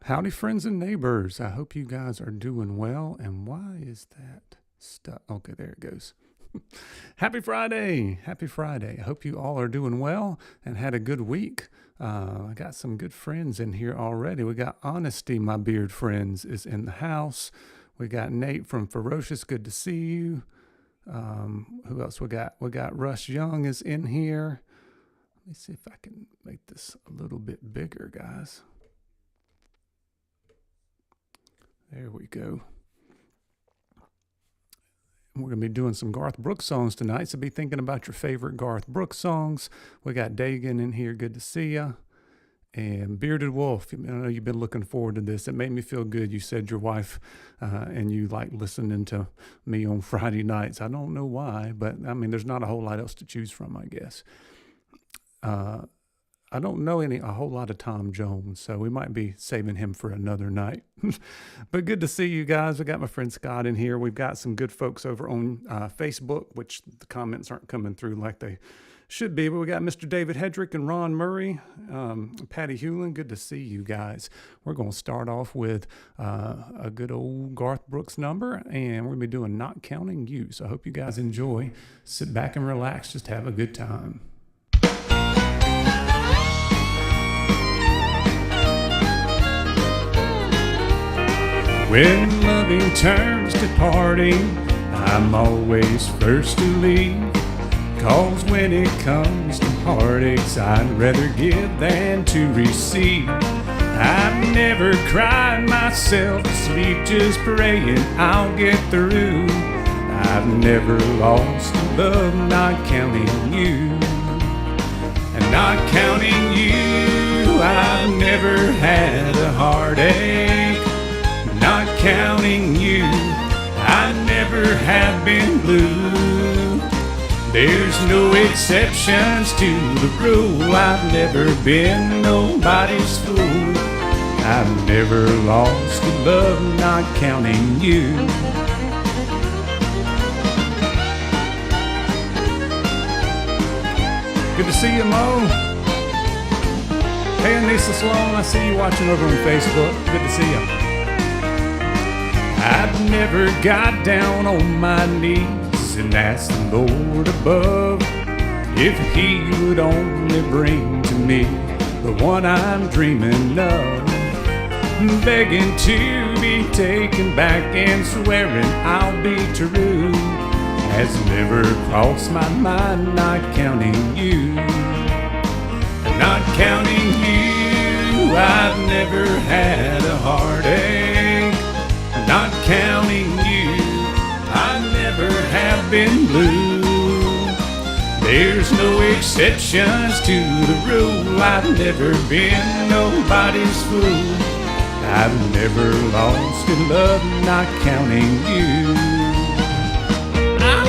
Howdy, friends and neighbors. I hope you guys are doing well. And why is that stuck? Okay, there it goes. Happy Friday. Happy Friday. I hope you all are doing well and had a good week. I got some good friends in here already. We got Honesty, my beard friends, is in the house. We got Nate from Ferocious. Good to see you. Who else we got? We got Russ Young is in here. Let me see if I can make this a little bit bigger, guys. There we go. We're going to be doing some Garth Brooks songs tonight, so be thinking about your favorite Garth Brooks songs. We got Dagan in here. Good to see you. And Bearded Wolf, I know you've been looking forward to this. It made me feel good. You said your wife and you like listening to me on Friday nights. I don't know why, but I mean, there's not a whole lot else to choose from, I guess. I don't know a whole lot of Tom Jones, so we might be saving him for another night. But good to see you guys. We got my friend Scott in here. We've got some good folks over on Facebook, which the comments aren't coming through like they should be. But we got Mr. David Hedrick and Ron Murray, Patty Hewlin. Good to see you guys. We're going to start off with a good old Garth Brooks number, and we're going to be doing Not Counting You. So I hope you guys enjoy. Sit back and relax. Just have a good time. When loving turns to parting, I'm always first to leave. 'Cause when it comes to heartaches, I'd rather give than to receive. I've never cried myself to sleep, just praying I'll get through. I've never lost love, not counting you. And not counting you, I've never had a heartache. Not counting you, I never have been blue. There's no exceptions to the rule. I've never been nobody's fool. I've never lost a love, not counting you. Good to see you, Mo. Hey, Anissa Sloan, I see you watching over on Facebook. Good to see you. I've never got down on my knees and asked the Lord above if He would only bring to me the one I'm dreaming of. Begging to be taken back and swearing I'll be true has never crossed my mind, not counting you. Not counting you, I've never had a heartache. Not counting you, I never have been blue. There's no exceptions to the rule. I've never been nobody's fool. I've never lost in love, not counting you. Ow!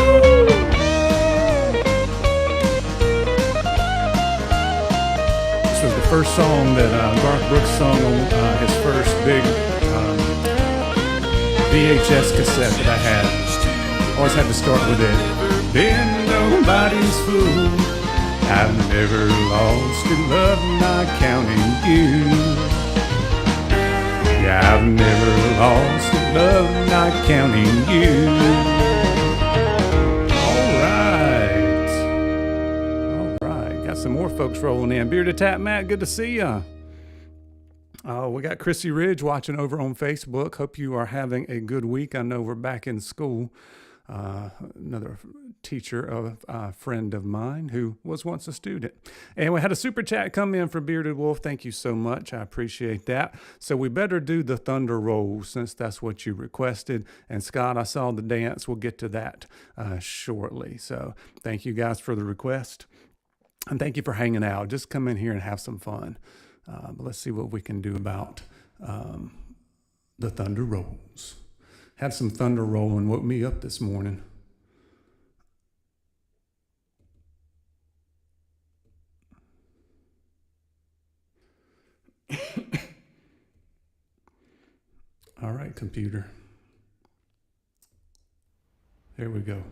This was the first song that Garth Brooks sung on his first big VHS cassette that I had. Always had to start with it. Been nobody's fool. I've never lost in love, not counting you. Yeah, I've never lost in love, not counting you. All right. Got some more folks rolling in. Bearded Tap Matt, good to see ya. We got Chrissy Ridge watching over on Facebook. Hope you are having a good week. I know we're back in school. Another teacher of a friend of mine who was once a student. And we had a super chat come in from Bearded Wolf. Thank you so much. I appreciate that. So we better do the Thunder Roll since that's what you requested. And Scott, I saw the dance. We'll get to that shortly. So thank you guys for the request. And thank you for hanging out. Just come in here and have some fun. But let's see what we can do about the Thunder Rolls. Had some thunder rolling, woke me up this morning. All right, computer. Here we go.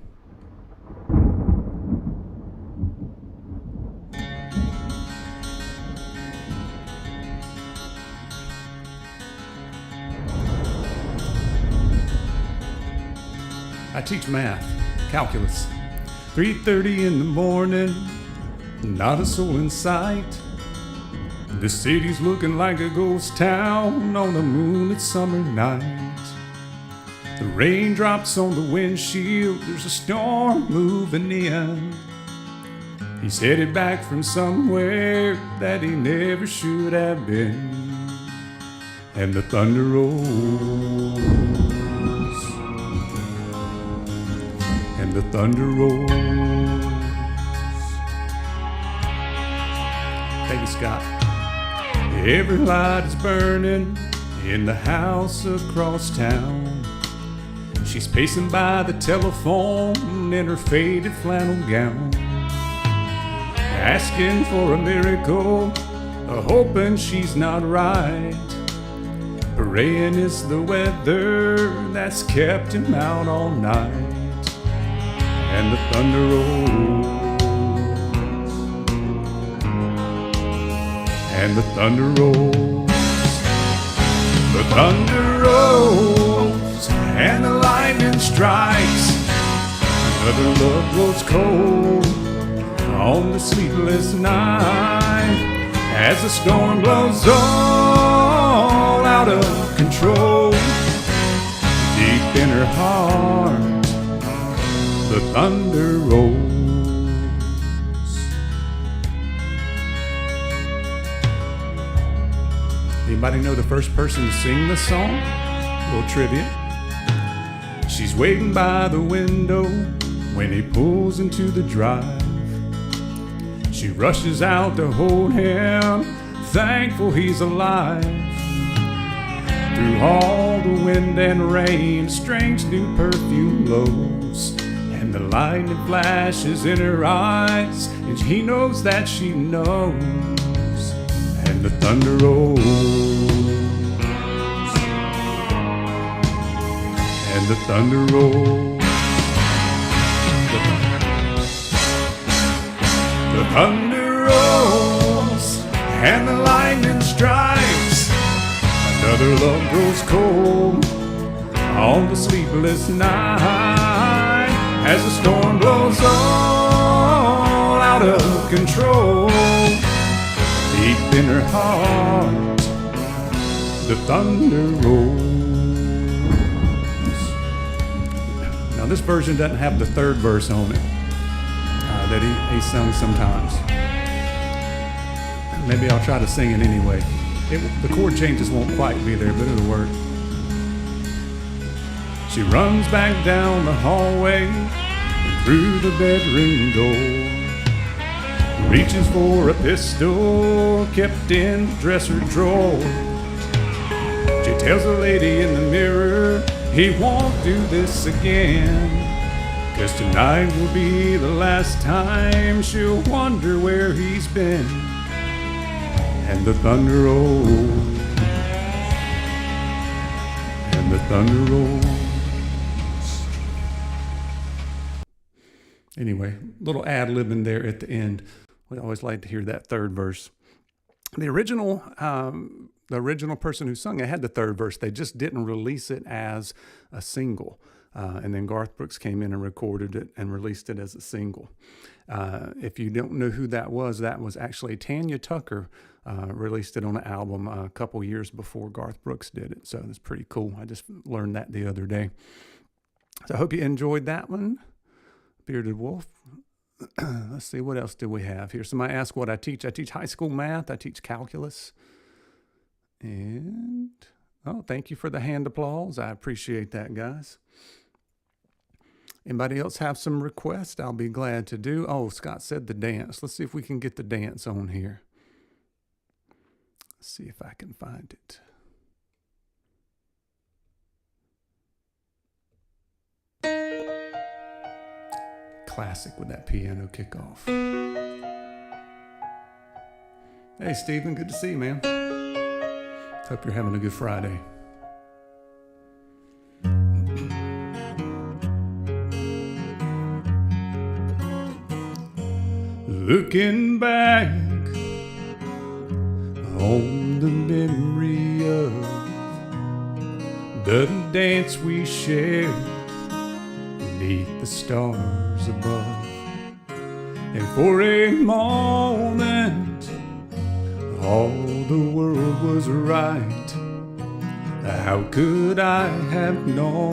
I teach math, calculus. 3:30 in the morning, not a soul in sight. The city's looking like a ghost town on a moonlit summer night. The raindrops on the windshield, there's a storm moving in. He's headed back from somewhere that he never should have been. And the thunder rolls, and the thunder rolls. Thank you, Scott. Every light is burning in the house across town. She's pacing by the telephone in her faded flannel gown, asking for a miracle, hoping she's not right. Praying it's the weather that's kept him out all night. And the thunder rolls, and the thunder rolls. The thunder rolls, and the lightning strikes. Another love grows cold on the sleepless night, as the storm blows all out of control. Deep in her heart, the thunder rolls. Anybody know the first person to sing this song? A little trivia. She's waiting by the window when he pulls into the drive. She rushes out to hold him, thankful he's alive. Through all the wind and rain, strange new perfume blows, and the lightning flashes in her eyes, and he knows that she knows. And the thunder rolls, and the thunder rolls. The thunder rolls, and the lightning strikes. Another love grows cold on the sleepless night, as the storm blows all out of control. Deep in her heart, the thunder rolls. Now this version doesn't have the third verse on it that he sung sometimes. Maybe I'll try to sing it anyway. The chord changes won't quite be there, but it'll work. She runs back down the hallway and through the bedroom door, reaches for a pistol kept in the dresser drawer. She tells the lady in the mirror he won't do this again, 'cause tonight will be the last time she'll wonder where he's been. And the thunder rolls, and the thunder rolls. Anyway, little ad-libbing there at the end. We always like to hear that third verse. The original person who sung it had the third verse. They just didn't release it as a single. And then Garth Brooks came in and recorded it and released it as a single. If you don't know who that was actually Tanya Tucker released it on an album a couple years before Garth Brooks did it. So it's pretty cool. I just learned that the other day. So I hope you enjoyed that one. Bearded Wolf. Let's see, what else do we have here? Somebody asked what I teach. I teach high school math. I teach calculus. And, oh, thank you for the hand applause. I appreciate that, guys. Anybody else have some requests? I'll be glad to do. Oh, Scott said the dance. Let's see if we can get the dance on here. Let's see if I can find it. Classic with that piano kickoff. Hey, Stephen, good to see you, man. Hope you're having a good Friday. Looking back on the memory of the dance we shared beneath the stars above. And for a moment, all the world was right. How could I have known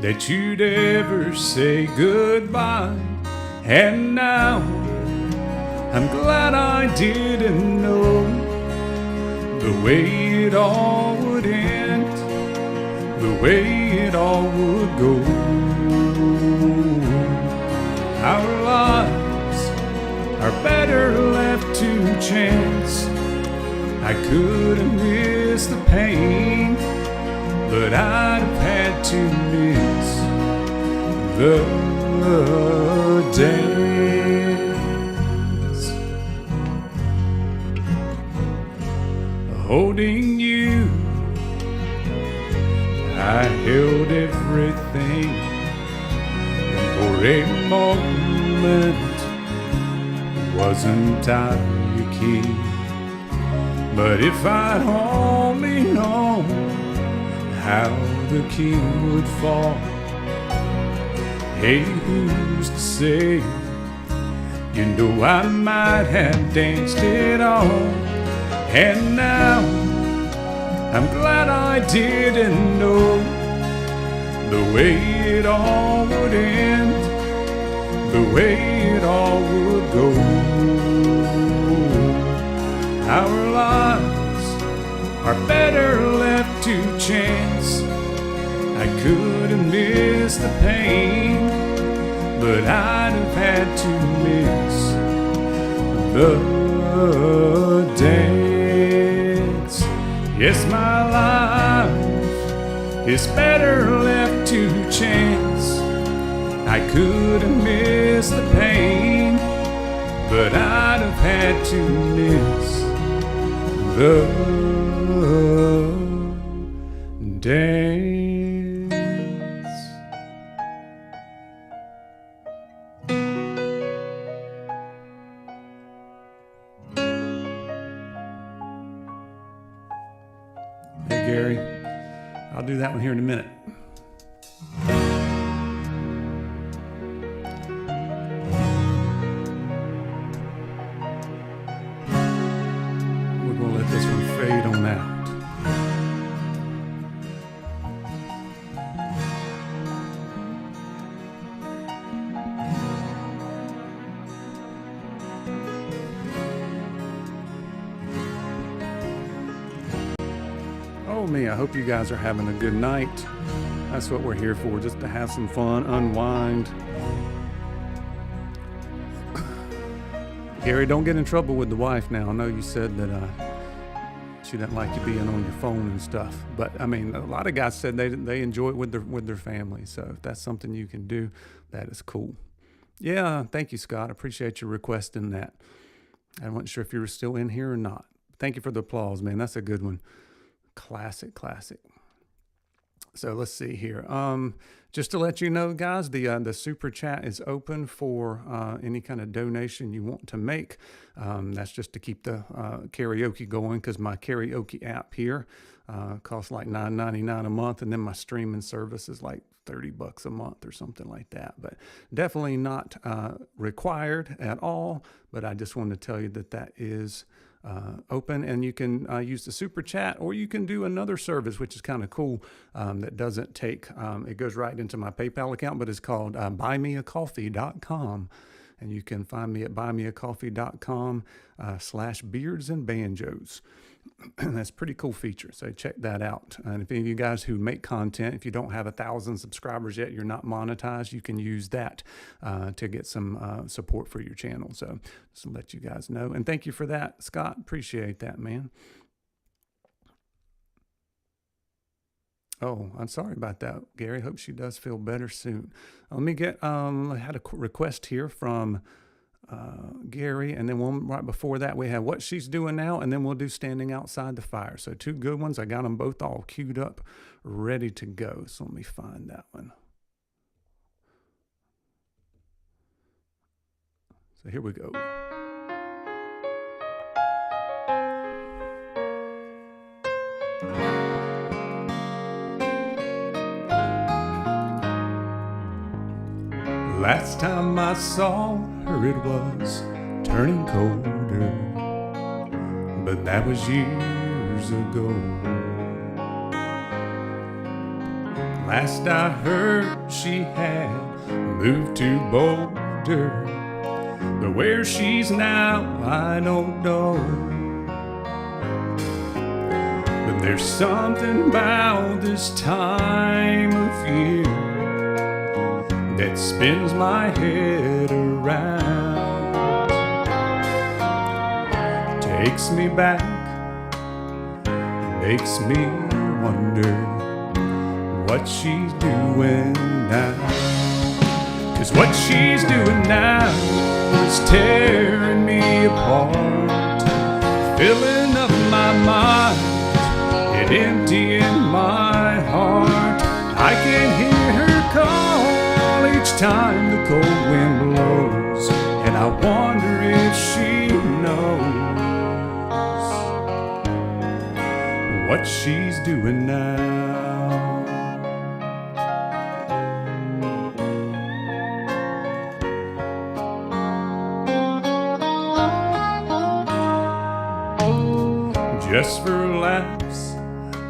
that you'd ever say goodbye? And now I'm glad I didn't know the way it all would end, the way it all would go. Our lives are better left to chance. I could have missed the pain, but I'd have had to miss the dance. Holding you, I held everything, and for a moment wasn't I your king. But if I'd only known how the king would fall, hey, who's to say? You know I might have danced it all. And now I'm glad I didn't know the way it all would end, the way it all would go. Our lives are better left to chance. I could have missed the pain, but I'd have had to miss the dance. Yes, my life is better left to chance. I could have missed the pain, but I'd have had to miss the dance. Hey Gary, I'll do that one here in a minute. We're gonna let this one fade on out. Oh me, I hope you guys are having a good night. That's what we're here for, just to have some fun, unwind. Gary, don't get in trouble with the wife now. I know you said that she didn't like you being on your phone and stuff, but I mean, a lot of guys said they enjoy it with their family. So if that's something you can do, that is cool. Yeah, thank you, Scott. I appreciate you requesting that. I wasn't sure if you were still in here or not. Thank you for the applause, man. That's a good one. Classic. So let's see here. Just to let you know, guys, the super chat is open for any kind of donation you want to make. That's just to keep the karaoke going, because my karaoke app here costs like $9.99 a month, and then my streaming service is like $30 a month or something like that. But definitely not required at all. But I just wanted to tell you that is open, and you can use the super chat, or you can do another service, which is kind of cool, that doesn't take, it goes right into my PayPal account, but it's called buymeacoffee.com. And you can find me at buymeacoffee.com/beards and banjos. That's a pretty cool feature, so check that out. And if any of you guys who make content, if you don't have 1,000 subscribers yet, you're not monetized, you can use that to get some support for your channel. So just to let you guys know. And thank you for that, Scott. Appreciate that, man. Oh, I'm sorry about that, Gary. Hope she does feel better soon. Let me get, I had a request here from Gary, and then one right before that we have What She's Doing Now, and then we'll do Standing Outside the Fire. So two good ones. I got them both all queued up, ready to go. So let me find that one. So here we go. Last time I saw her it was turning colder, but that was years ago. Last I heard she had moved to Boulder, but where she's now I don't know. But there's something about this time of year that spins my head around, takes me back, makes me wonder what she's doing now. 'Cause what she's doing now is tearing me apart, filling up my mind and emptying my heart. I can hear her call each time the cold wind blows, and I wonder if she knows what she's doing now. Just for laughs,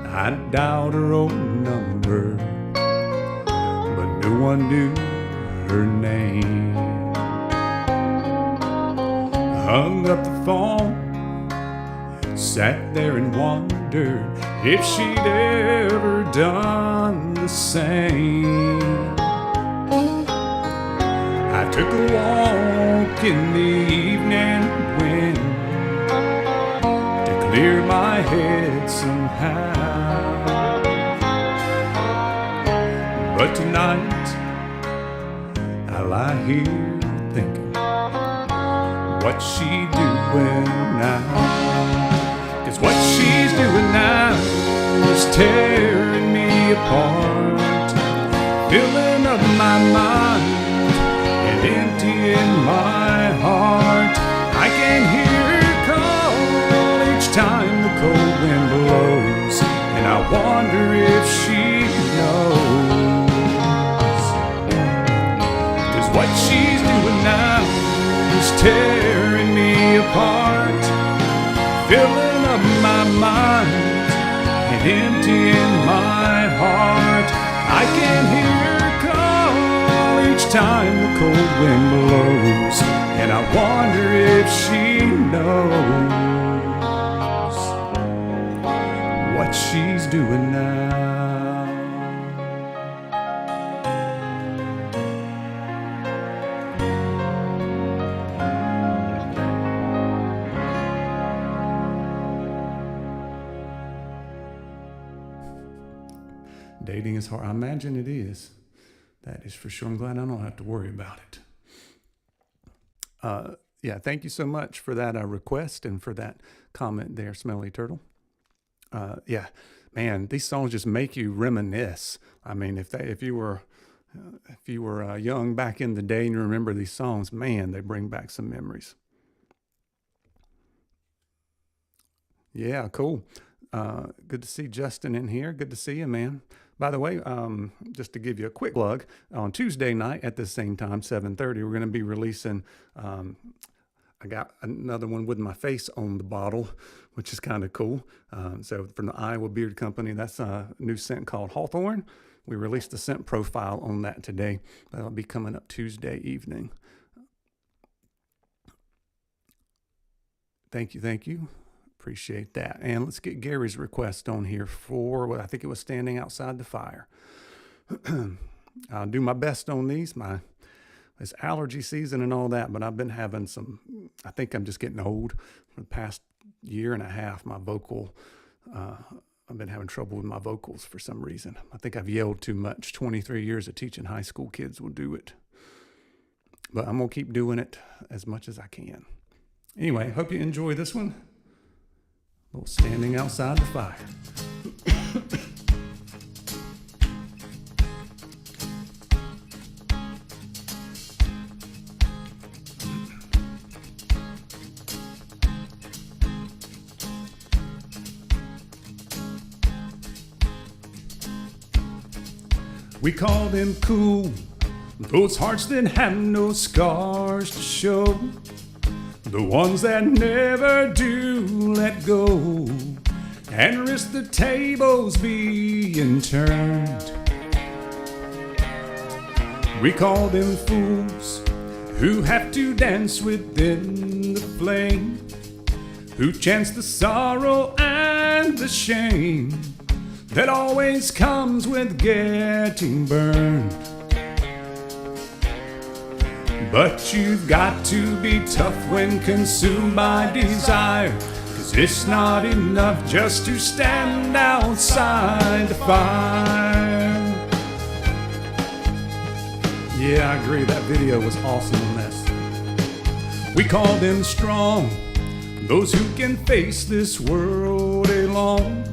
I dialed her own number, but no one knew her name. Hung up the phone, sat there and wondered if she'd ever done the same. I took a walk in the evening wind to clear my head somehow, but tonight I lie here thinking, what's she doing now? 'Cause what she's doing now is tearing me apart, filling up my mind and emptying my heart. I can hear her call each time the cold wind blows, and I wonder if she knows. 'Cause what she's doing now is tearing me apart, filling up my mind and emptying my heart. I can hear her call each time the cold wind blows, and I wonder if she knows what she's doing now. Dating is hard. I imagine it is. That is for sure. I'm glad I don't have to worry about it. Yeah, thank you so much for that request and for that comment there, Smelly Turtle. Yeah, man, these songs just make you reminisce. I mean, if you were young back in the day and you remember these songs, man, they bring back some memories. Yeah, cool. Good to see Justin in here. Good to see you, man. By the way, just to give you a quick plug, on Tuesday night at the same time, 7:30, we're going to be releasing, I got another one with my face on the bottle, which is kind of cool. So from the Iowa Beard Company, that's a new scent called Hawthorne. We released the scent profile on that today. That'll be coming up Tuesday evening. Thank you. Appreciate that. And let's get Gary's request on here for what I think it was Standing Outside the Fire. I'll do my best on these. It's allergy season and all that, but I've been having I think I'm just getting old. For the past year and a half, I've been having trouble with my vocals for some reason. I think I've yelled too much. 23 years of teaching high school kids will do it. But I'm going to keep doing it as much as I can. Anyway, hope you enjoy this one. A little Standing Outside the Fire. We called him cool, Those hearts that have no scars to show, the ones that never do let go and risk the tables being turned. We call them fools who have to dance within the flame, who chance the sorrow and the shame that always comes with getting burned. But you've got to be tough when consumed by desire, 'cause it's not enough just to stand outside the fire. Yeah, I agree, that video was awesome on this. We call them strong, those who can face this world alone,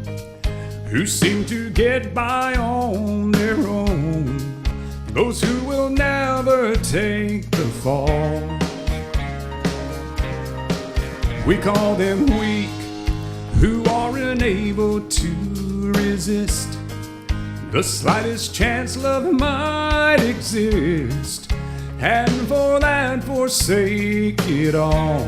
who seem to get by on their own, those who will never take the fall. We call them weak, who are unable to resist the slightest chance love might exist, and for that forsake it all.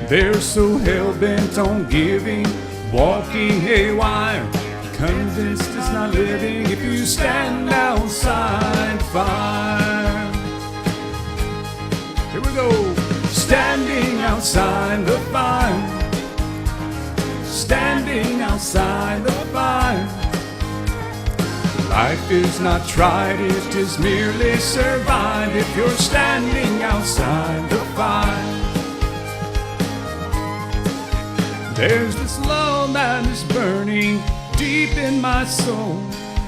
They're so hell-bent on giving, walking haywire, convinced it's not living if you stand outside fire. Here we go. Standing outside the fire, standing outside the fire. Life is not tried, it is merely survived if you're standing outside the fire. There's this love that is burning deep in my soul,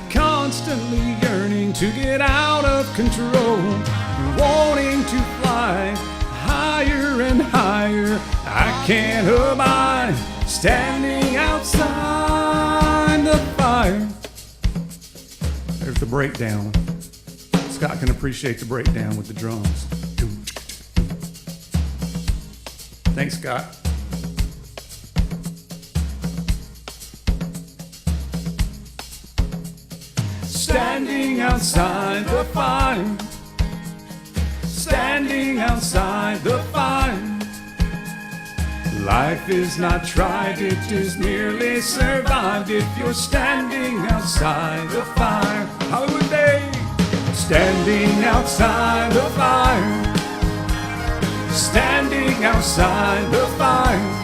constantly yearning to get out of control, wanting to fly higher and higher. I can't abide standing outside the fire. There's the breakdown. Scott can appreciate the breakdown with the drums. Thanks, Scott. Standing outside the fire, standing outside the fire. Life is not tried, it is merely survived if you're standing outside the fire. Hollywood Day! Standing outside the fire, standing outside the fire.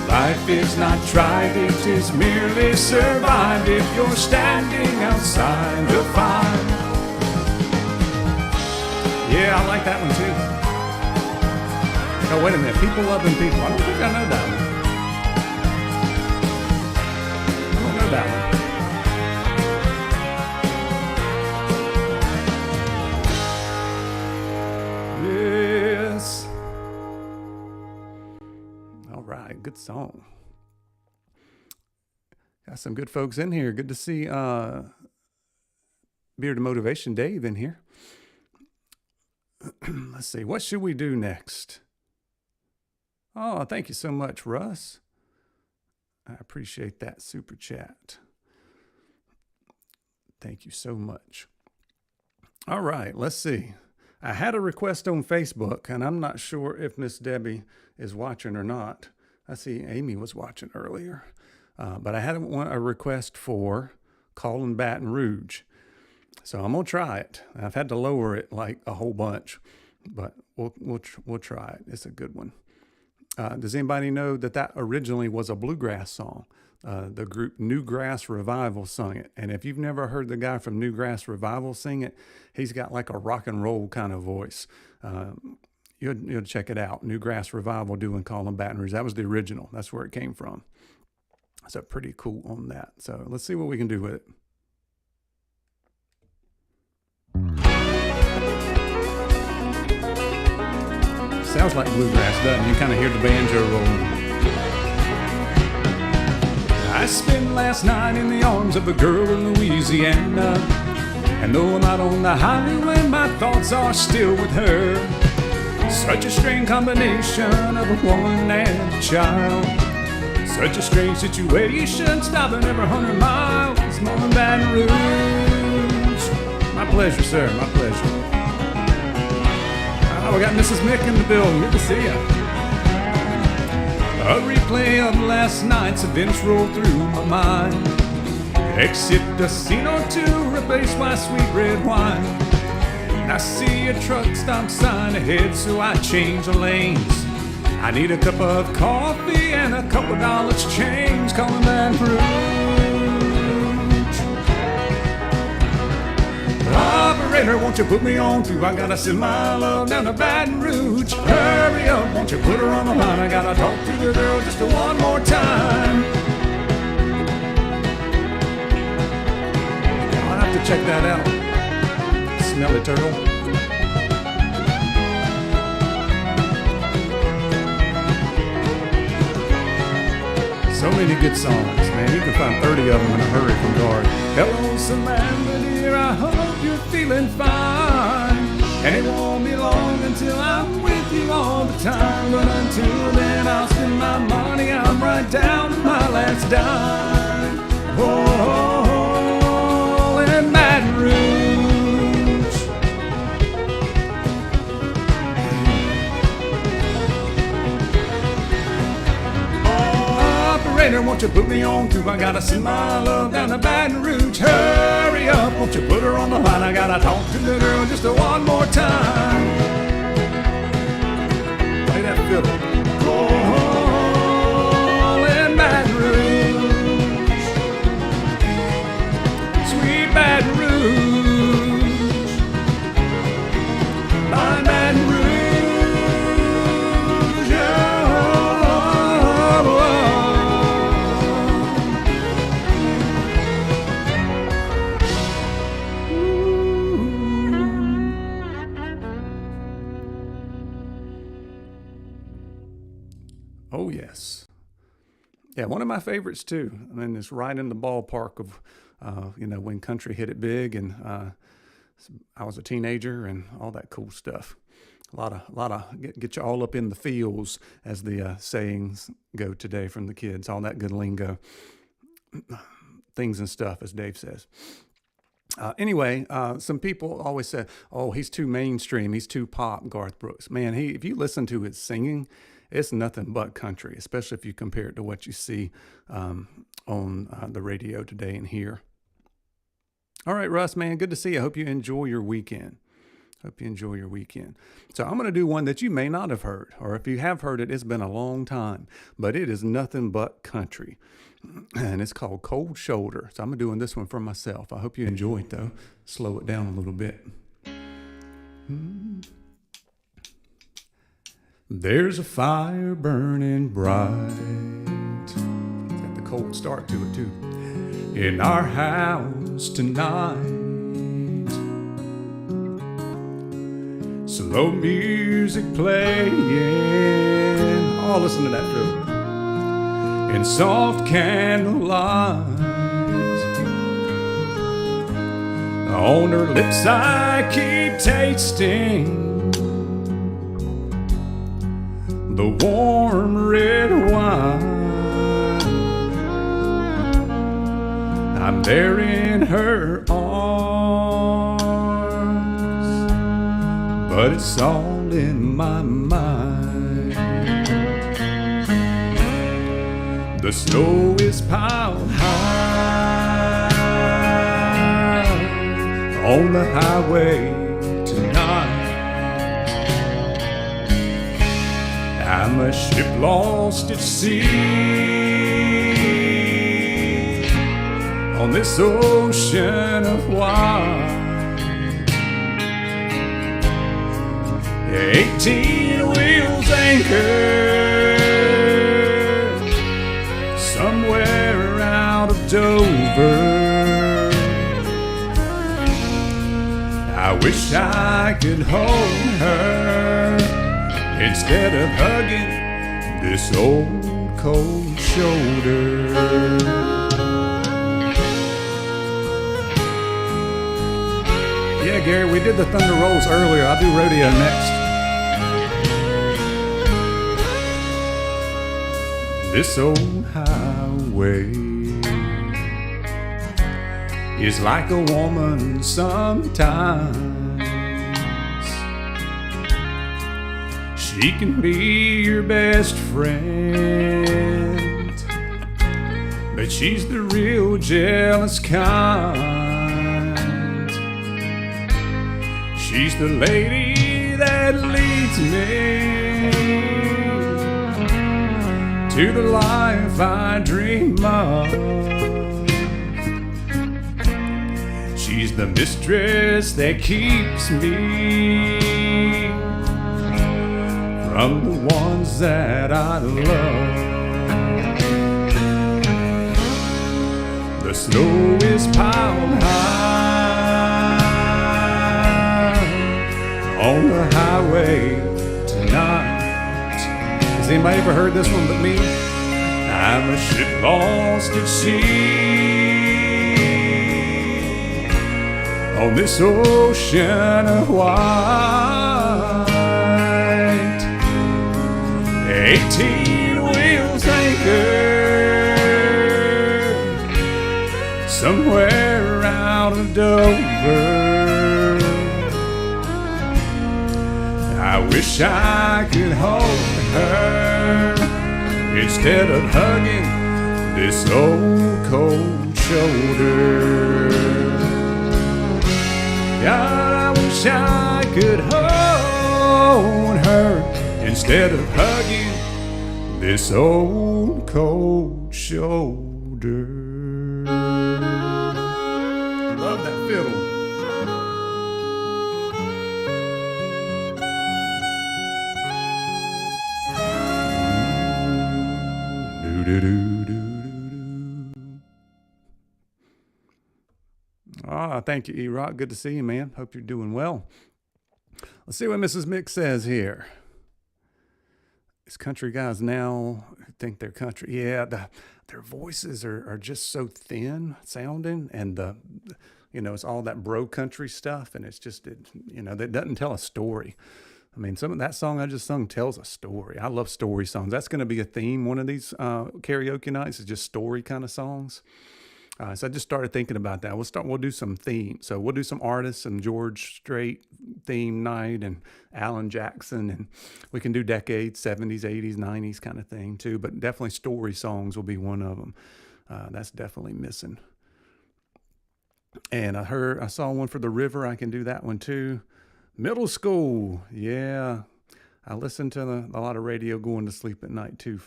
Life is not tried, it is merely survived if you're standing outside the fire. Yeah, I like that one too. Oh, wait a minute. People loving people. I don't think I know that one. I don't know that one. Yes. All right. Good song. Got some good folks in here. Good to see Bearded Motivation Dave in here. Let's see. What should we do next? Oh, thank you so much, Russ. I appreciate that super chat. Thank you so much. All right, let's see. I had a request on Facebook, and I'm not sure if Miss Debbie is watching or not. I see Amy was watching earlier. But I had a request for Calling Baton Rouge. So I'm going to try it. I've had to lower it like a whole bunch, but we'll try it. It's a good one. Does anybody know that originally was a bluegrass song? The group Newgrass Revival sung it. And if you've never heard the guy from Newgrass Revival sing it, he's got like a rock and roll kind of voice. You'll check it out. Newgrass Revival doing Calling Baton Rouge. That was the original. That's where it came from. So pretty cool on that. So let's see what we can do with it. Sounds like bluegrass, doesn't it? You kind of hear the banjo rolling. I spent last night in the arms of a girl in Louisiana, and though I'm out on the highway, my thoughts are still with her. Such a strange combination of a woman and a child. Such a strange situation, stopping every 100 miles, more than Baton Rouge. My pleasure, sir. My pleasure. We got Mrs. Mick in the building. Good to see you. A replay of last night's events rolled through my mind. Exit Casino 2 replaced by sweet red wine. And I see a truck stop sign ahead, so I change the lanes. I need a cup of coffee and a couple dollars change. Calling Baton Rouge. Operator, won't you put me on through? I gotta send my love down to Baton Rouge. Hurry up, won't you put her on the line? I gotta talk to the girl just one more time. I'll have to check that out. Smelly turtle. So many good songs, man. You can find 30 of them in a hurry from Garth. Hello, Samantha, dear, I hope you're feeling fine. And it won't be long until I'm with you all the time. But until then, I'll spend my money. I'm right down to my last dime. Oh, in Baton Rouge. Operator, won't you put me on through? I gotta send my love down to Baton Rouge. Hurry up, won't you put her on the line? I gotta talk to the girl just one more time. Play that fiddle. Oh, in Baton Rouge, sweet Baton Rouge, my Baton Rouge. Oh, yes. Yeah, one of my favorites, too. I mean, it's right in the ballpark of, when country hit it big, and I was a teenager and all that cool stuff. A lot of get you all up in the feels, as the sayings go today from the kids. All that good lingo, things and stuff, as Dave says. Anyway, some people always say, "Oh, he's too mainstream. He's too pop." Garth Brooks, man, if you listen to his singing, it's nothing but country, especially if you compare it to what you see on the radio today and here. All right, Russ, man, good to see you. I hope you enjoy your weekend. So I'm going to do one that you may not have heard, or if you have heard it, it's been a long time, but it is nothing but country. And it's called Cold Shoulder. So I'm doing this one for myself. I hope you enjoy it, though. Slow it down a little bit. There's a fire burning bright. It's got the cold start to it, too. In our house tonight. Slow music playing. Oh, listen to that fiddle. In soft candlelight. On her lips I keep tasting the warm red wine. I'm there in her arms, but it's all in my mind. The snow is piled high on the highway tonight. I'm a ship lost at sea on this ocean of white. 18 wheels anchored somewhere out of Dover. I wish I could hold her instead of hugging this old cold shoulder. Yeah, Gary, we did the Thunder Rolls earlier. I'll do Rodeo next. This old highway is like a woman sometimes. She can be your best friend, but she's the real jealous kind. She's the lady that leads me to the life I dream of. She's the mistress that keeps me from the ones that I love. The snow is piled high on the highway tonight. Has anybody ever heard this one but me? I'm a ship lost at sea on this ocean of white. 18 wheels anchored somewhere out of Dover. I wish I could hold her instead of hugging this old cold shoulder. God, I wish I could hold her instead of hugging this old cold shoulder. Love that fiddle. Thank you, E-Rock. Good to see you, man. Hope you're doing well. Let's see what Mrs. Mick says here. These country guys now think they're country. Yeah, their voices are just so thin sounding, and it's all that bro country stuff, and it's just that doesn't tell a story. I mean, some of that song I just sung tells a story. I love story songs. That's going to be a theme one of these karaoke nights, is just story kind of songs. So I just started thinking about that. We'll do some themes. So we'll do some artists, some George Strait theme night, and Alan Jackson, and we can do decades, 70s, 80s, 90s kind of thing too. But definitely story songs will be one of them. That's definitely missing. And I saw one for the river. I can do that one too. Middle school, yeah. I listen to a lot of radio going to sleep at night too.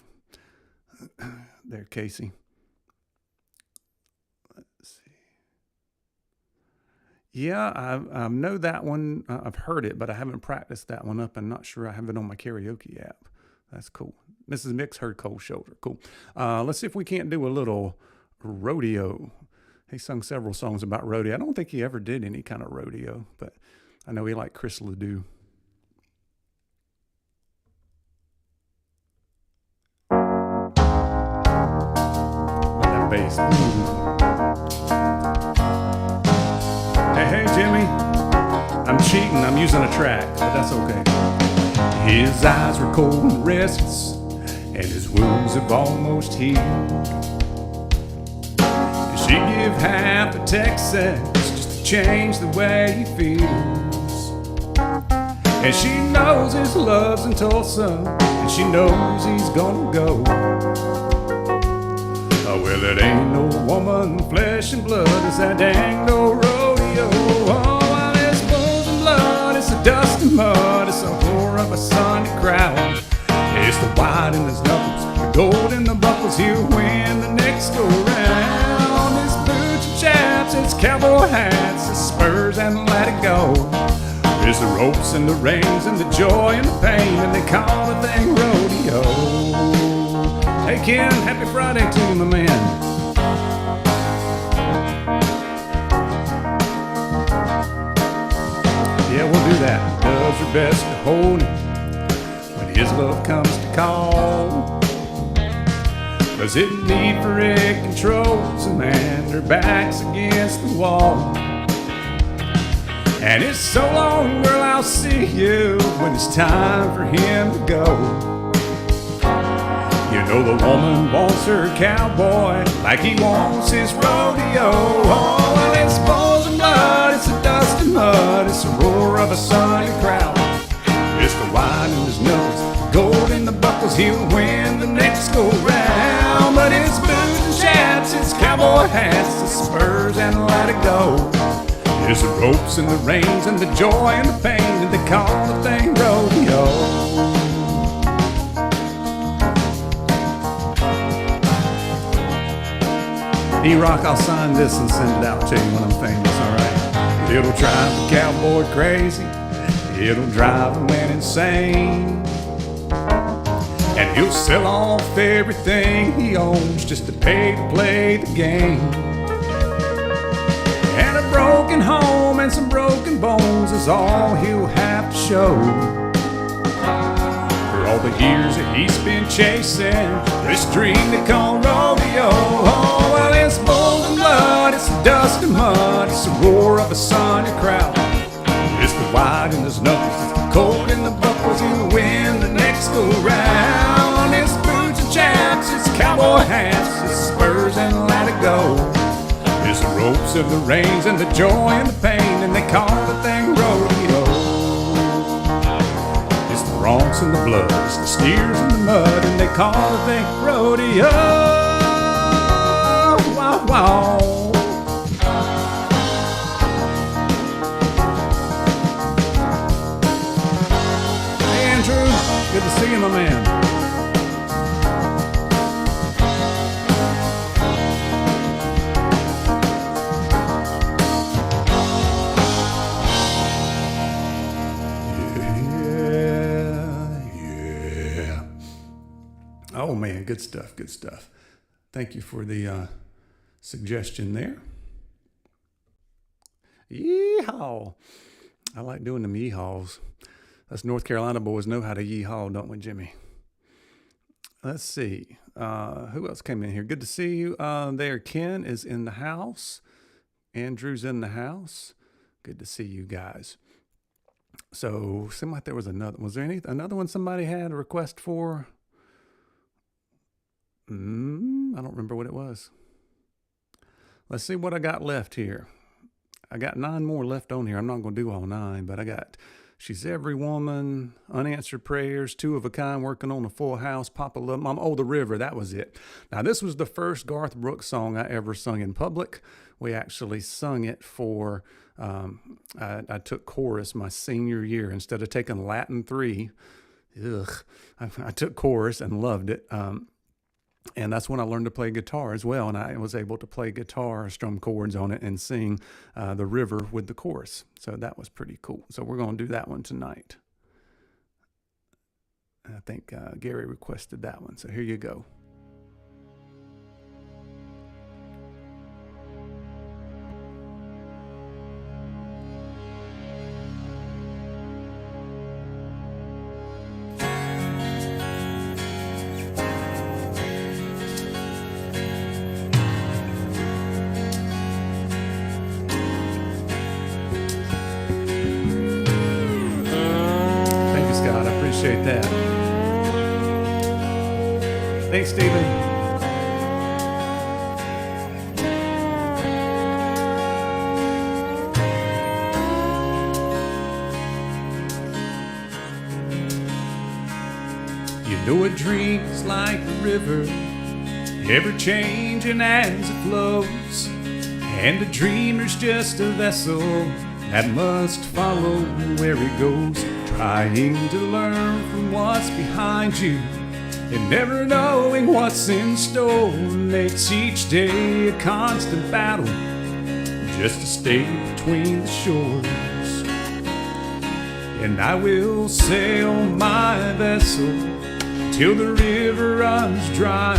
There, Casey. Yeah, I know that one. I've heard it, but I haven't practiced that one up. I'm not sure I have it on my karaoke app. That's cool. Mrs. Mix heard Cold Shoulder. Cool. Let's see if we can't do a little rodeo. He sung several songs about rodeo. I don't think he ever did any kind of rodeo, but I know he liked Chris Ledoux. That bass. Hey, Jimmy, I'm cheating. I'm using a track, but that's okay. His eyes were cold and restless, and his wounds have almost healed. And she'd give half of Texas just to change the way he feels. And she knows his love's in Tulsa, and she knows he's gonna go. Well, it ain't no woman, flesh and blood, it's that dang no rodeo. Oh, while it's bulls and blood, it's the dust and mud, it's the horror of a Sunday crowd. It's the white in his knuckles, the gold in the buckles, he'll win the next go round. It's boots and chaps, it's cowboy hats, it's spurs and let it go. It's the ropes and the reins and the joy and the pain, and they call the thing rodeo. Hey Ken, happy Friday to you, my man. Yeah, we'll do that. Does her best to hold him when his love comes to call. Does it need for it controls them and their backs against the wall. And it's so long, girl, I'll see you when it's time for him to go. You know the woman wants her cowboy like he wants his rodeo. Oh, well, it's balls and blood, it's the dust and mud, it's the roar of a sunny crowd. It's the wine in his nose, gold in the buckles, he'll win the next go round. But it's boots and chaps, it's cowboy hats, it's spurs and let it go. It's the ropes and the reins and the joy and the pain, and they call the thing rodeo. E-Rock, I'll sign this and send it out to you when I'm famous, alright? It'll drive the cowboy crazy, it'll drive a man insane, and he'll sell off everything he owns just to pay to play the game. And a broken home and some broken bones is all he'll have to show for all the years that he's been chasing this dream they call rodeo. Oh, well, it's bulls and blood, it's the dust and mud, it's the roar of a sunny crowd. It's the white in his nose, it's the cold in the buckles, he'll win the next go round. It's boots and chaps, it's cowboy hats, it's spurs and let it go. It's the ropes of the reins and the joy and the pain, and they call the thing rodeo. It's the broncs and the blood, it's the steers and the mud, and they call the thing rodeo. Wow, wow. Hey, Andrew, good to see you, my man. Oh man, good stuff, good stuff. Thank you for the suggestion there. Yeehaw. I like doing them yeehaws. Us North Carolina boys know how to yeehaw, don't we, Jimmy? Let's see. Who else came in here? Good to see you there. Ken is in the house. Andrew's in the house. Good to see you guys. So, seemed like there was another. Was there another one somebody had a request for? I don't remember what it was. Let's see what I got left here. I got 9 more left on here. I'm not going to do all 9, but I got She's Every Woman, Unanswered Prayers, Two of a Kind, Working on a Full House, Papa Love Mom, Oh, The River. That was it. Now, this was the first Garth Brooks song I ever sung in public. We actually sung it for, I took chorus my senior year. Instead of taking Latin 3, I took chorus and loved it. And that's when I learned to play guitar as well. And I was able to play guitar, strum chords on it, and sing The River with the chorus. So that was pretty cool. So we're going to do that one tonight. I think Gary requested that one. So here you go. Appreciate that. Thanks, Stephen. You know a dream's like a river, ever changing as it flows, and a dreamer's just a vessel that must follow where it goes, trying to learn from what's behind you and never knowing what's in store. Makes each day a constant battle just to stay between the shores. And I will sail my vessel till the river runs dry,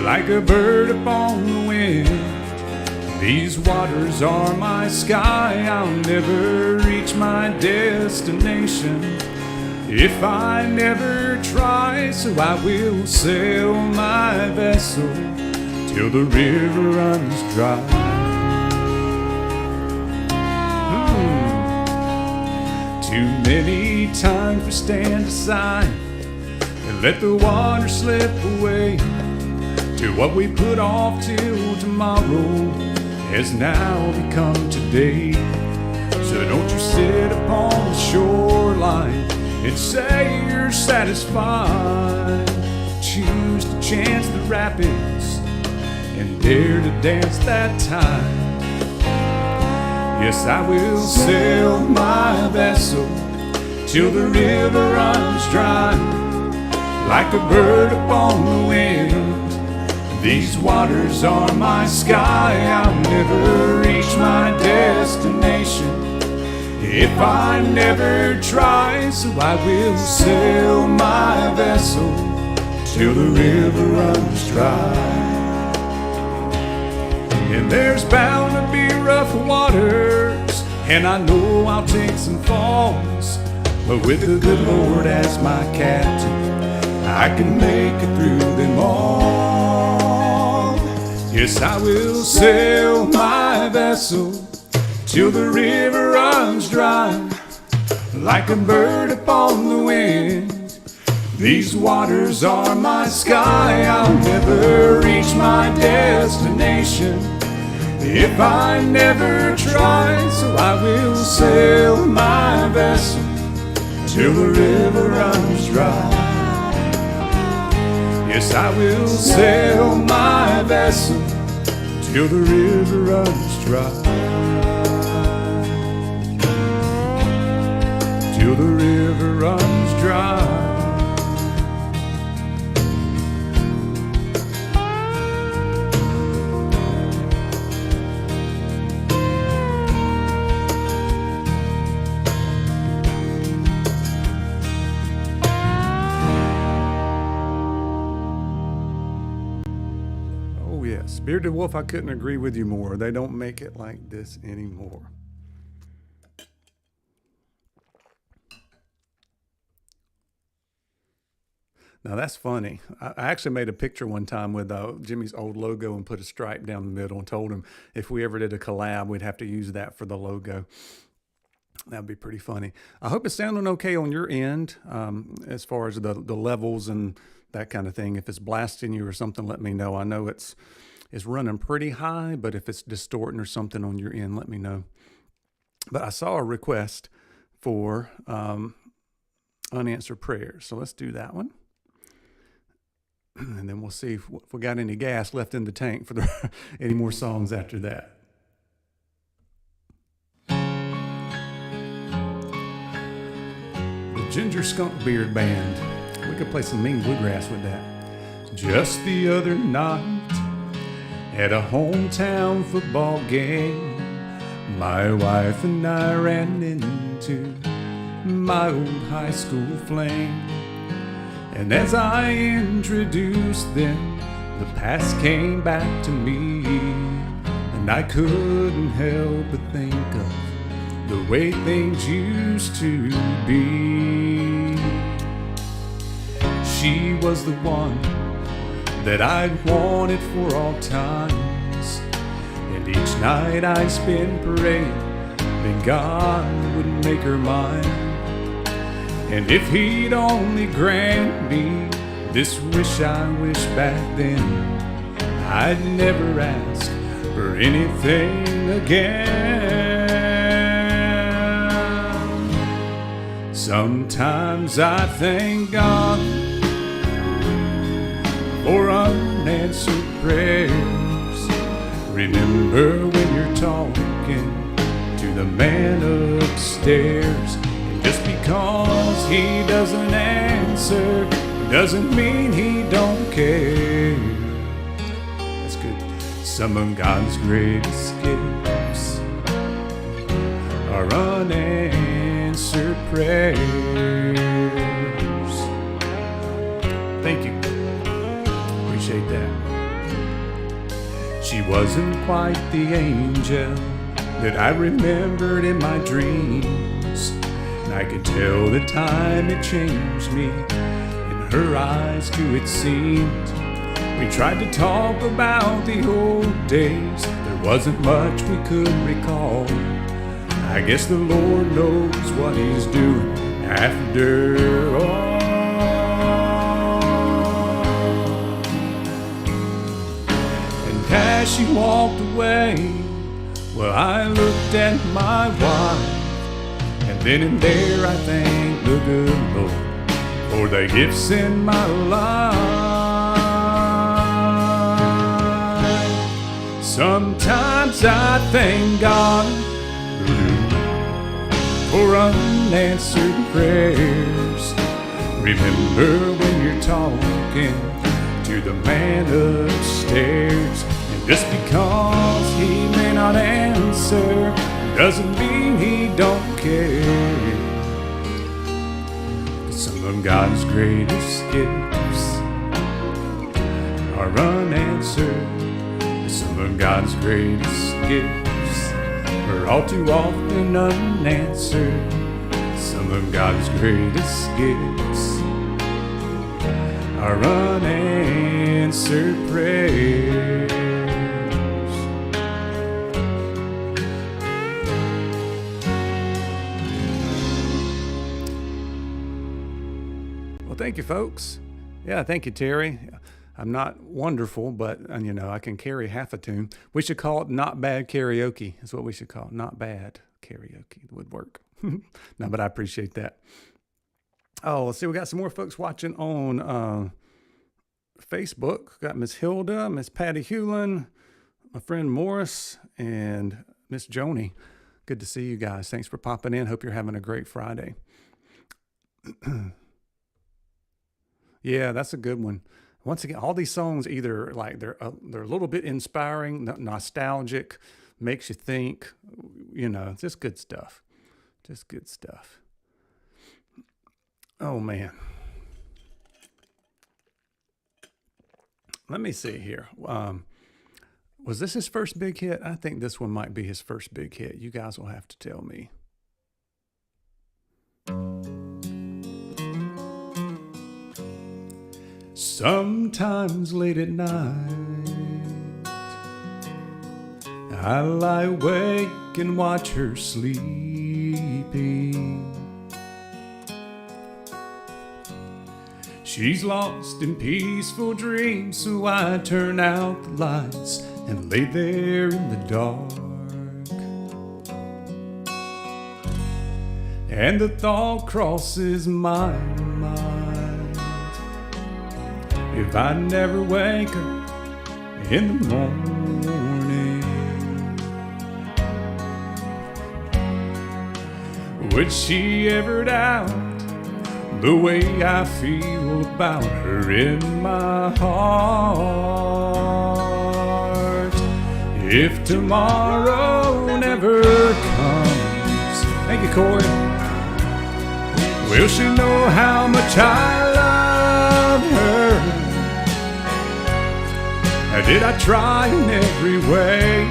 like a bird upon the wind. These waters are my sky, I'll never reach my destination if I never try. So I will sail my vessel till the river runs dry. Too many times we stand aside and let the water slip away to what we put off till tomorrow. has now become today. So don't you sit upon the shoreline and say you're satisfied. Choose to chance the rapids and dare to dance that tide. Yes, I will sail my vessel till the river runs dry. Like a bird upon the wind, these waters are my sky. I'll never reach my destination if I never try. So I will sail my vessel till the river runs dry. And there's bound to be rough waters, and I know I'll take some falls, but with the good Lord as my captain, I can make it through them all. Yes, I will sail my vessel till the river runs dry. Like a bird upon the wind, these waters are my sky. I'll never reach my destination if I never try. So I will sail my vessel till the river runs dry. Yes, I will sail my vessel till the river runs dry. Till the river runs dry. Yes, Bearded Wolf, I couldn't agree with you more. They don't make it like this anymore. Now that's funny. I actually made a picture one time with Jimmy's old logo and put a stripe down the middle and told him if we ever did a collab, we'd have to use that for the logo. That'd be pretty funny. I hope it's sounding okay on your end as far as the levels and that kind of thing. If it's blasting you or something, let me know. I know it's running pretty high, but if it's distorting or something on your end, let me know. But I saw a request for unanswered prayers. So let's do that one. And then we'll see if we got any gas left in the tank for any more songs after that. The Ginger Skunk Beard Band. We could play some mean bluegrass with that. Just the other night, at a hometown football game, my wife and I ran into my old high school flame. And as I introduced them, the past came back to me, and I couldn't help but think of the way things used to be. She was the one that I'd wanted for all times, and each night I spent praying that God would make her mine. And if he'd only grant me this wish I wish back then, I'd never ask for anything again. Sometimes I thank God for unanswered prayers. Remember when you're talking to the man upstairs. Just because he doesn't answer doesn't mean he don't care. That's good. Some of God's greatest gifts are unanswered prayers. Thank you. Appreciate that. She wasn't quite the angel that I remembered in my dreams. I could tell the time it changed me. In her eyes too it seemed. We tried to talk about the old days. There wasn't much we could recall. I guess the Lord knows what he's doing after all. And as she walked away, Well, I looked at my wife, and then and there I thank the good Lord for the gifts in my life. Sometimes I thank God for unanswered prayers. Remember when you're talking to the man upstairs, and just because he may not answer doesn't mean he don't care. Some of God's greatest gifts are unanswered. Some of God's greatest gifts are all too often unanswered. Some of God's greatest gifts are unanswered prayers. Well, thank you, folks. Yeah, thank you, Terry. I'm not wonderful, but you know, I can carry half a tune. We should call it Not Bad Karaoke. Is what we should call it. Not Bad Karaoke. It would work. No, but I appreciate that. Oh, let's see. We got some more folks watching on Facebook. Got Miss Hilda, Miss Patty Hewlin, my friend Morris, and Miss Joni. Good to see you guys. Thanks for popping in. Hope you're having a great Friday. Yeah, that's a good one. Once again, all these songs either like they're a little bit inspiring, nostalgic, makes you think. You know, just good stuff. Just good stuff. Oh, man. Let me see here. Was this his first big hit? I think this one might be his first big hit. You guys will have to tell me. Sometimes late at night, I lie awake and watch her sleeping. She's lost in peaceful dreams, so I turn out the lights and lay there in the dark. And the thought crosses my mind, if I never wake up in the morning, would she ever doubt the way I feel about her in my heart? If tomorrow never comes, thank you, Corey, will she know how much I love her? Did I try in every way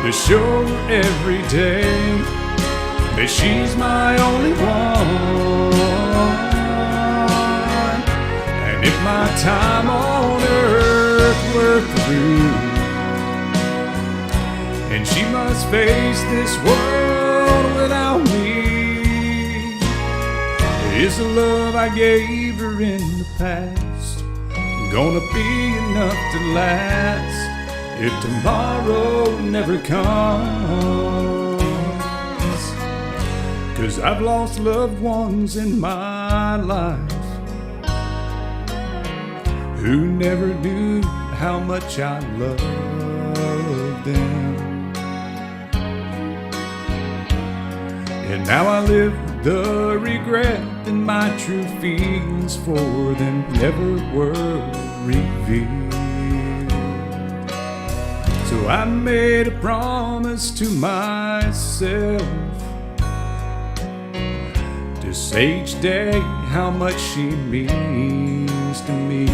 to show her every day that she's my only one? And if my time on earth were through, and she must face this world without me, is the love I gave her in the past gonna be enough to last if tomorrow never comes? 'Cause I've lost loved ones in my life who never knew how much I loved them. And now I live with the regret that my true feelings for them never were revealed. So I made a promise to myself to say each day how much she means to me,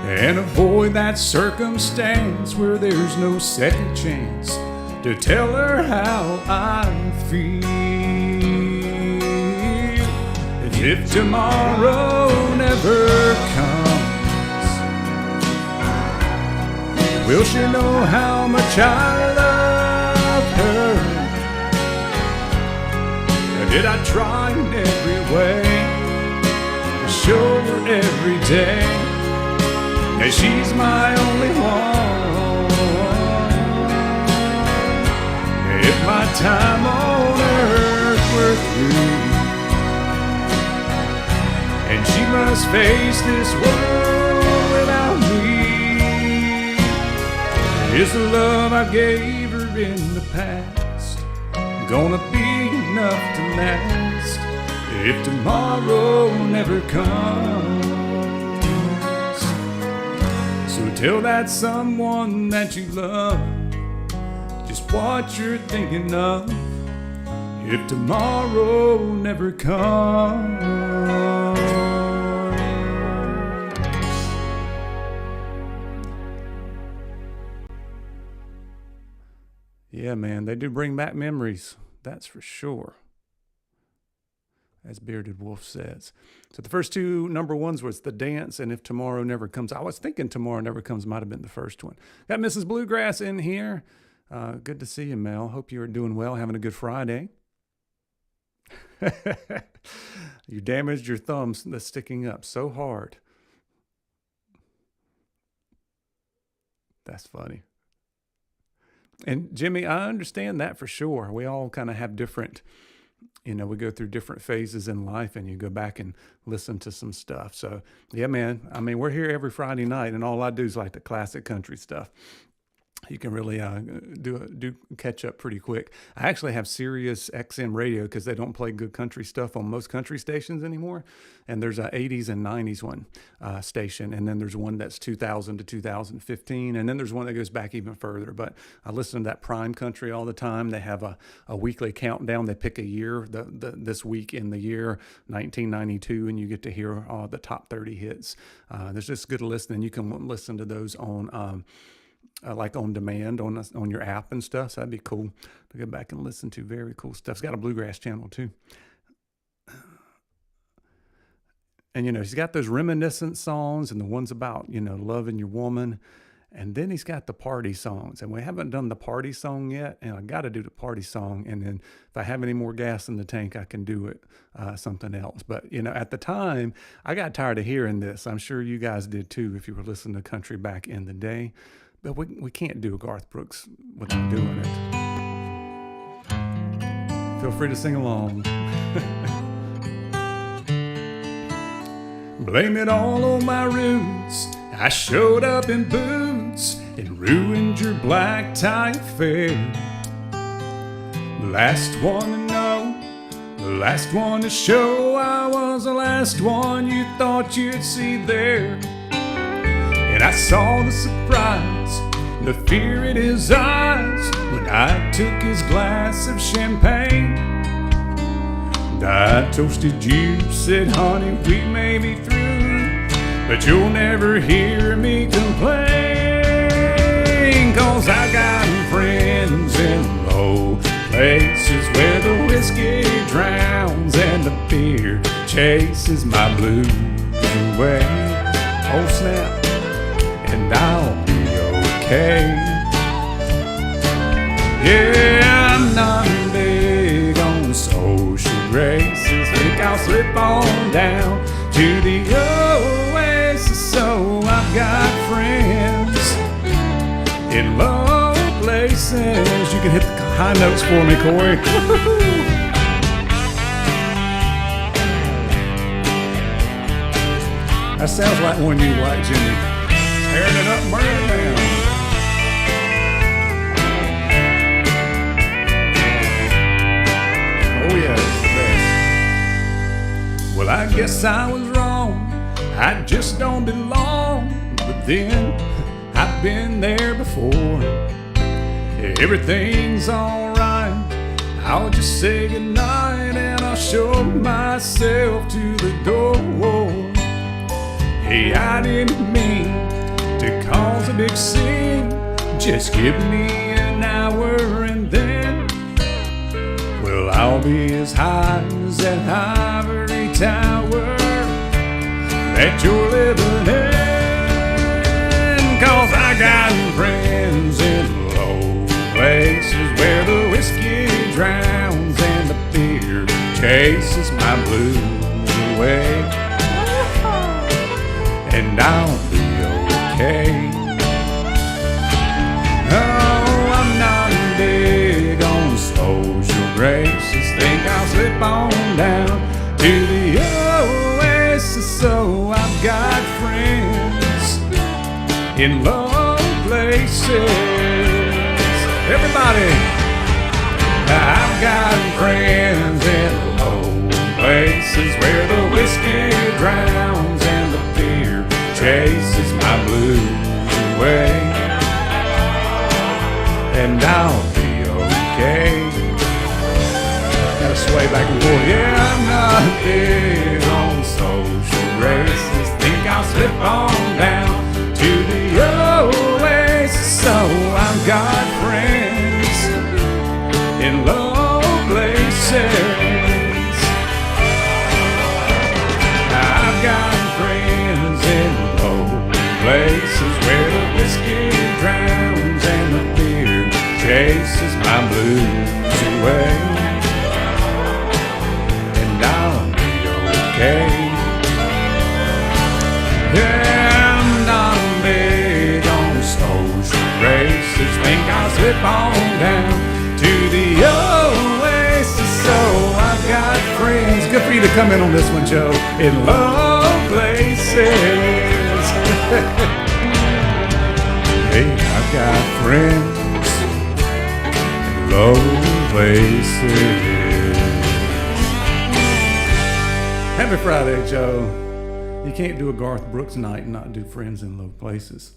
and avoid that circumstance where there's no second chance to tell her how I feel. And if tomorrow never comes, will she know how much I love her? Or did I try in every way to show her every day that she's my only one? must face this world without me. Is the love I gave her in the past gonna be enough to last if tomorrow never comes? So tell that someone that you love just what you're thinking of if tomorrow never comes. Yeah, man, they do bring back memories. That's for sure, as Bearded Wolf says. So the first two number ones was The Dance and If Tomorrow Never Comes. I was thinking Tomorrow Never Comes might have been the first one. Got Mrs. Bluegrass in here. Good to see you, Mel. Hope you are doing well, having a good Friday. You damaged your thumbs that's sticking up so hard. That's funny. And Jimmy, I understand that for sure. We all kind of have different, we go through different phases in life, and you go back and listen to some stuff. So yeah, man, I mean, we're here every Friday night, and all I do is like the classic country stuff. You can really do catch up pretty quick. I actually have Sirius XM radio because they don't play good country stuff on most country stations anymore. And there's a 80s and 90s one station. And then there's one that's 2000 to 2015. And then there's one that goes back even further. But I listen to that Prime Country all the time. They have a weekly countdown. They pick a year, this week in the year 1992, and you get to hear the top 30 hits. There's just good listening. You can listen to those on like on demand on your app and stuff. So that'd be cool to go back and listen to. Very cool stuff. It's got a bluegrass channel too. And, he's got those reminiscent songs and the ones about, loving your woman. And then he's got the party songs. And we haven't done the party song yet. And I got to do the party song. And then if I have any more gas in the tank, I can do it something else. But, at the time, I got tired of hearing this. I'm sure you guys did too if you were listening to country back in the day. But we can't do a Garth Brooks without doing it. Feel free to sing along. Blame it all on my roots. I showed up in boots and ruined your black tie affair. The last one to know, the last one to show. I was the last one you thought you'd see there. And I saw the surprise, the fear in his eyes when I took his glass of champagne. And I toasted you, said, honey, we may be through, but you'll never hear me complain. 'Cause I got friends in low places where the whiskey drowns and the beer chases my blues away. Oh snap. And I'll be okay. Yeah, I'm not big on social graces. Think I'll slip on down to the oasis. So I've got friends in low places. You can hit the high notes for me, Corey. That sounds like one you like, Jimmy. Tearing it up, burning it down. Oh yeah, it's the best. Well, I guess I was wrong. I just don't belong. But then, I've been there before. Everything's alright. I'll just say goodnight and I'll show myself to the door. Hey, I didn't mean to cause a big scene. Just give me an hour and then, well, I'll be as high as that ivory tower that you're living in. 'Cause I got friends in low places where the whiskey drowns and the beer chases my blues away. And I'll be okay. Oh, I'm not big on social graces. Think I'll slip on down to the oasis. So in low places. Everybody, I've got friends in low places where the whiskey drowns and the beer chases my blues away, and I'll be okay. Gotta sway back and forth. Yeah, I'm not big on social races. Think I'll slip on down to the oasis. So I've got friends in low places. I've got friends in low places where the whiskey drowns and the beer chases my blues away, and I'll be okay. Yeah, I'm not big on social races. Think I'll slip on down to the oasis. So I've got friends. Good for you to come in on this one, Joe. In low places. Hey, I've got friends in low places. Happy Friday, Joe. You can't do a Garth Brooks night and not do friends in low places.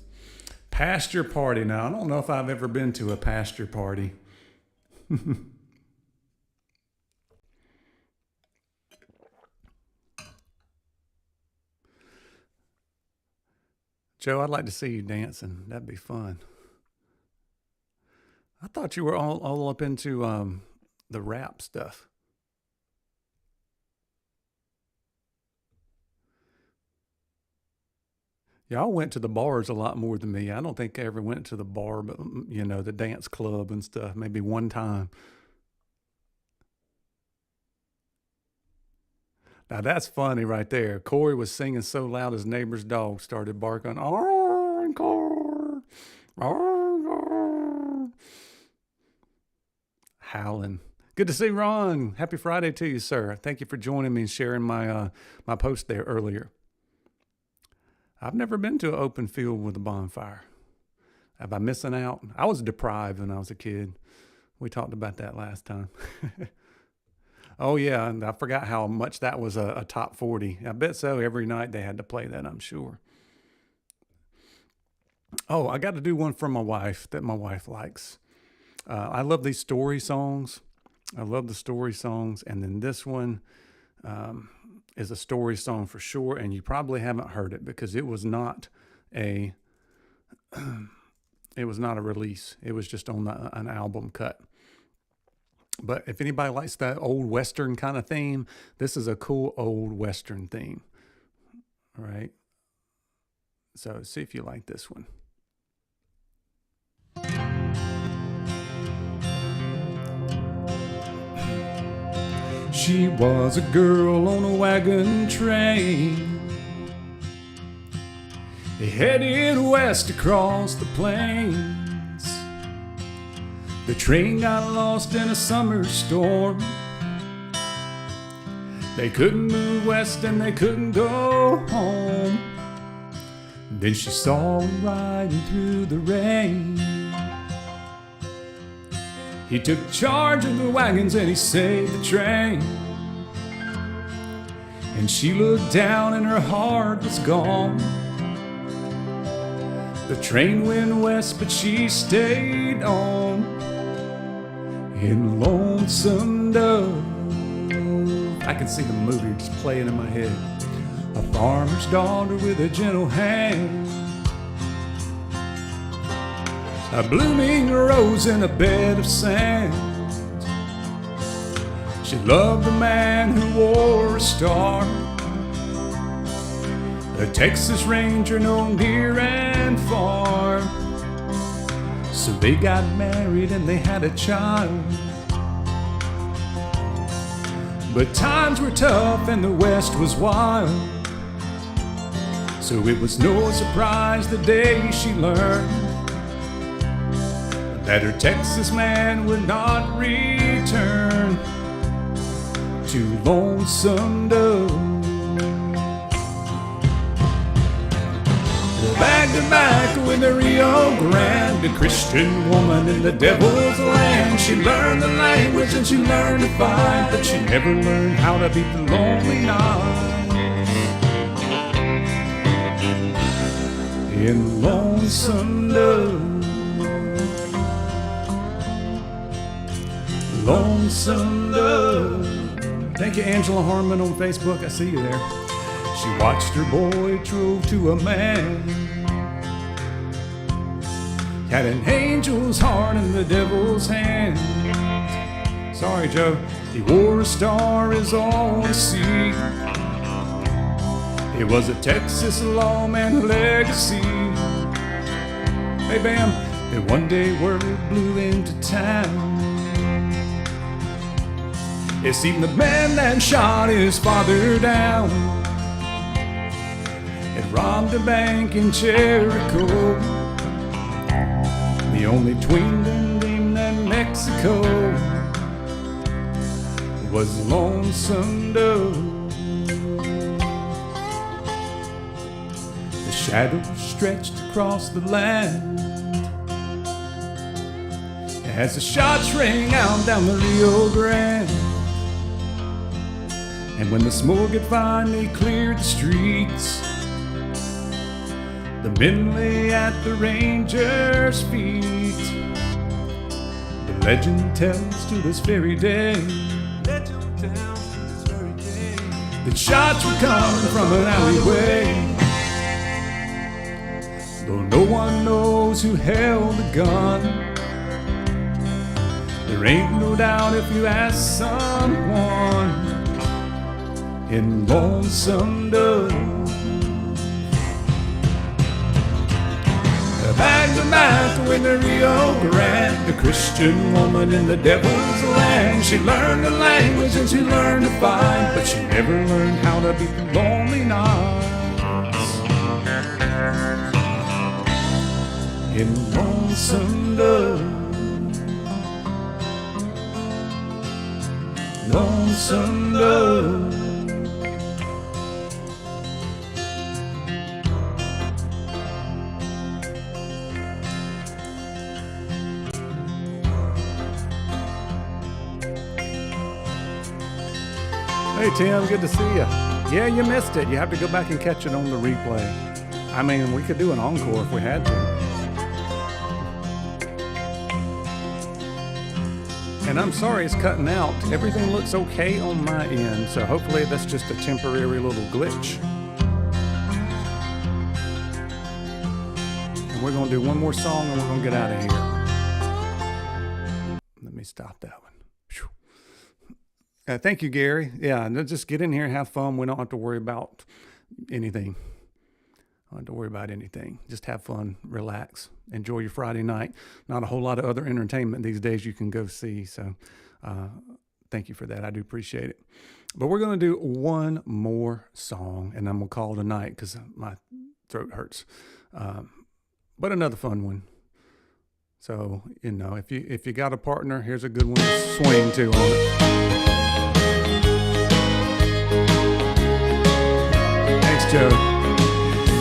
Pasture party. Now, I don't know if I've ever been to a pasture party. Joe, I'd like to see you dancing. That'd be fun. I thought you were all up into the rap stuff. Y'all went to the bars a lot more than me. I don't think I ever went to the bar, but you know, the dance club and stuff, maybe one time. Now that's funny right there. Corey was singing so loud his neighbor's dog started barking. Encore, encore. Howling. Good to see Ron. Happy Friday to you, sir. Thank you for joining me and sharing my my post there earlier. I've never been to an open field with a bonfire. Am I missing out? I was deprived when I was a kid. We talked about that last time. Oh, yeah, and I forgot how much that was a top 40. I bet so. Every night they had to play that, I'm sure. Oh, I got to do one for my wife that my wife likes. I love these story songs. I love the story songs. And then this one is a story song for sure. And you probably haven't heard it because it was not a release. It was just on an album cut. But if anybody likes that old Western kind of theme, this is a cool old Western theme. All right. So see if you like this one. She was a girl on a wagon train, headed west across the plains. The train got lost in a summer storm. They couldn't move west and they couldn't go home. Then she saw him riding through the rain. He took charge of the wagons and he saved the train. And she looked down and her heart was gone. The train went west but she stayed on. In Lonesome Dove, I can see the movie just playing in my head. A farmer's daughter with a gentle hand, a blooming rose in a bed of sand. She loved the man who wore a star, a Texas Ranger known near and far. So they got married and they had a child. But times were tough and the West was wild. So it was no surprise the day she learned that her Texas man would not return to Lonesome Dove. Back to back with the Rio Grande, a Christian woman in the devil's land. She learned the language and she learned to fight, but she never learned how to beat the lonely night. In Lonesome Dove, Lonesome Dove. Thank you, Angela Harmon on Facebook. I see you there. She watched her boy drove to a man. Had an angel's heart in the devil's hand. Sorry, Joe. He wore a star as all to see. It was a Texas lawman legacy. Hey, Bam. Then one day word blew into town. It seemed the man that shot his father down had robbed a bank in Jericho, the only twin in that Mexico was Lonesome Dove. The shadows stretched across the land as the shots rang out down the Rio Grande. And when the smoke had finally cleared the streets, the men lay at the ranger's feet. The legend tells to this very day that shots were coming from an alleyway. Though no one knows who held the gun, there ain't no doubt if you ask someone. In Lonesome Dove, back to back with the Rio Grande, a Christian woman in the devil's land. She learned the language and she learned to fight, but she never learned how to beat the lonely nights. In Lonesome Dove, Lonesome Dove. Hey Tim, good to see you. Yeah, you missed it. You have to go back and catch it on the replay. I mean, we could do an encore if we had to. And I'm sorry it's cutting out. Everything looks okay on my end, so hopefully that's just a temporary little glitch. And we're gonna do one more song and we're gonna get out of here. Let me stop that one. Thank you, Gary. Yeah, just get in here and have fun. We don't have to worry about anything. I don't have to worry about anything. Just have fun, relax, enjoy your Friday night. Not a whole lot of other entertainment these days you can go see. So thank you for that. I do appreciate it. But we're going to do one more song, and I'm going to call it a night because my throat hurts. But another fun one. So, you know, if you got a partner, here's a good one to swing to on it. Joe.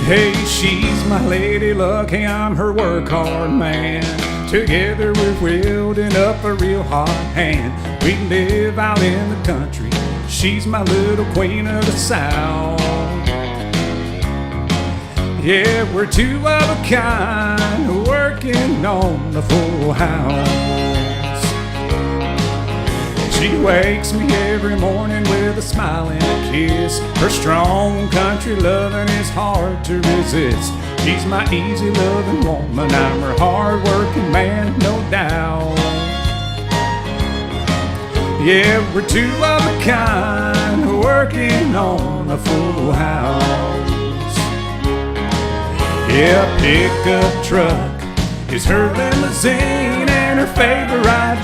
Hey, she's my lady luck, hey, I'm her work hard man. Together we're wielding up a real hard hand. We live out in the country, she's my little queen of the South. Yeah, we're two of a kind, working on the full house. She wakes me every morning with a smile and a kiss. Her strong country loving is hard to resist. She's my easy loving woman, I'm her hard working man, no doubt. Yeah, we're two of a kind, working on a full house. Yeah, pickup truck is her limousine, and her favorite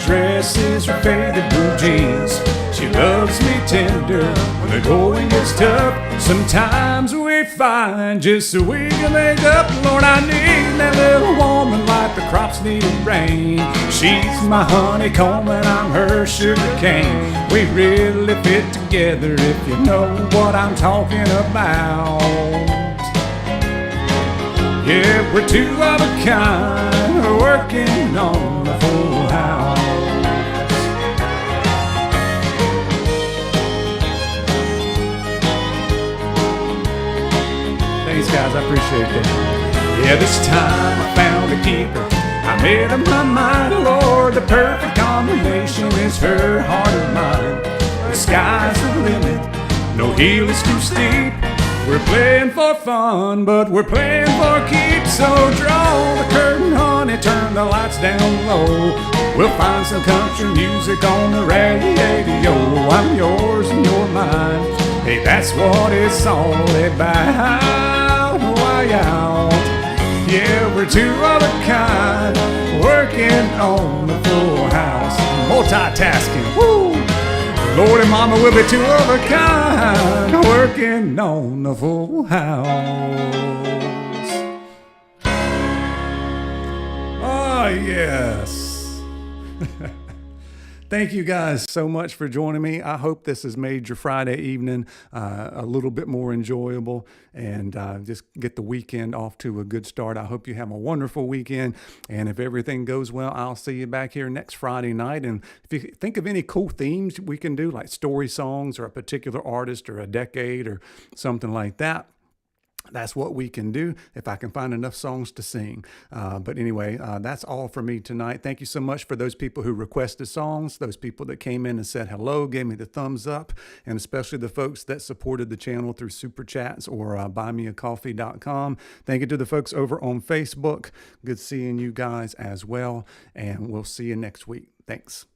dress is her faded blue jeans. She loves me tender when the going gets tough. Sometimes we find just so we can make up. Lord, I need that little woman like the crops need rain. She's my honeycomb and I'm her sugar cane. We really fit together if you know what I'm talking about. Yeah, we're two of a kind, working on the full house. Thanks, guys, I appreciate that. Yeah, this time I found a keeper. I made up my mind, Lord, the perfect combination is her heart and mine. The sky's the limit, no hill is too steep. We're playing for fun, but we're playing for keeps. So draw the curtain, honey, turn the lights down low. We'll find some country music on the radio. I'm yours and you're mine. Hey, that's what it's all about. Why out? Yeah, we're two of a kind, working on the full house. Multitasking, woo! Lord and Mama will be two of a kind, working on the full house. Oh, yes. Thank you guys so much for joining me. I hope this has made your Friday evening a little bit more enjoyable and just get the weekend off to a good start. I hope you have a wonderful weekend. And if everything goes well, I'll see you back here next Friday night. And if you think of any cool themes we can do, like story songs or a particular artist or a decade or something like that, that's what we can do if I can find enough songs to sing. But anyway, that's all for me tonight. Thank you so much for those people who requested songs, those people that came in and said hello, gave me the thumbs up, and especially the folks that supported the channel through Super Chats or buymeacoffee.com. Thank you to the folks over on Facebook. Good seeing you guys as well, and we'll see you next week. Thanks.